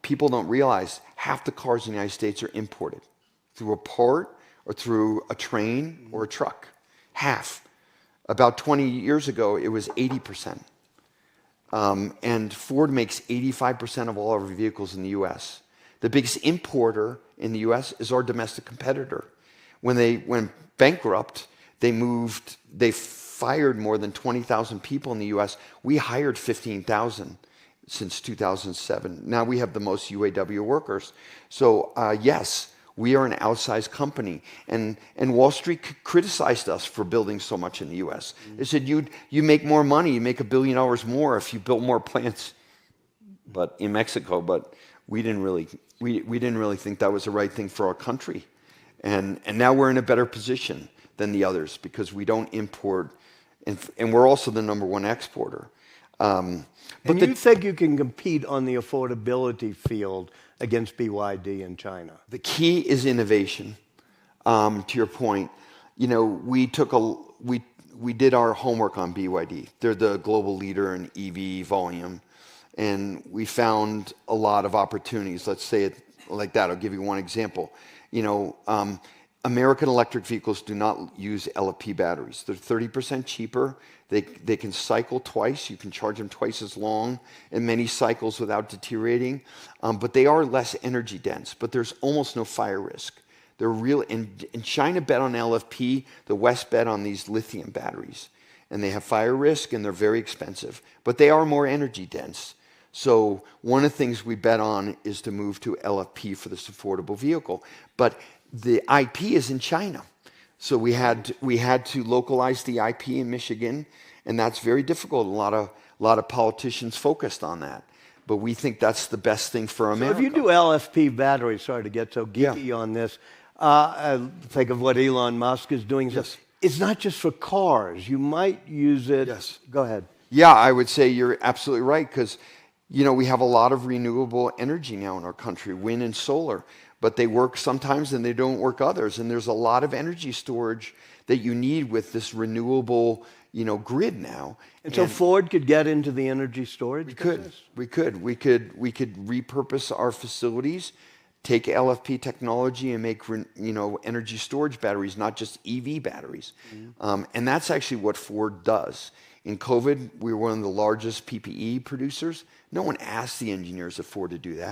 people don't realize half the cars in the United States are imported through a port or through a train or a truck. Half. About 20 years ago, it was 80%. And Ford makes 85% of all our vehicles in the U.S. The biggest importer in the U.S. is our domestic competitor. When they went bankrupt, they fired more than 20,000 people in the U.S. We hired 15,000 since 2007. Now we have the most UAW workers. So yes, we are an outsized company. And Wall Street criticized us for building so much in the U.S. They said, you make more money, you make $1 billion more if you built more plants in Mexico. But we didn't really think that was the right thing for our country. And now we're in a better position than the others because we don't import, and we're also the #1 exporter. But you think you can compete on the affordability field against BYD in China? The key is innovation. To your point, we did our homework on BYD. They're the global leader in EV volume, and we found a lot of opportunities. Let's say it like that. I'll give you one example. American electric vehicles do not use LFP batteries. They're 30% cheaper. They can cycle twice. You can charge them twice as long in many cycles without deteriorating. But they are less energy dense. But there's almost no fire risk. They're real. And China bet on LFP. The West bet on these lithium batteries. And they have fire risk and they're very expensive. But they are more energy dense. So one of the things we bet on is to move to LFP for this affordable vehicle. But the IP is in China. So we had to localize the IP in Michigan, and that's very difficult. A lot of politicians focused on that. But we think that's the best thing for America. So if you do LFP batteries, sorry to get so geeky on this, think of what Elon Musk is doing. Yes. It's not just for cars. You might use it. Yes. Go ahead. Yeah, I would say you're absolutely right because we have a lot of renewable energy now in our country, wind and solar. But they work sometimes and they don't work others. And there's a lot of energy storage that you need with this renewable, grid now. And so Ford could get into the energy storage business? We could repurpose our facilities, take LFP technology and make, energy storage batteries, not just EV batteries. And that's actually what Ford does. In COVID, we were one of the largest PPE producers. No one asked the engineers at Ford to do that.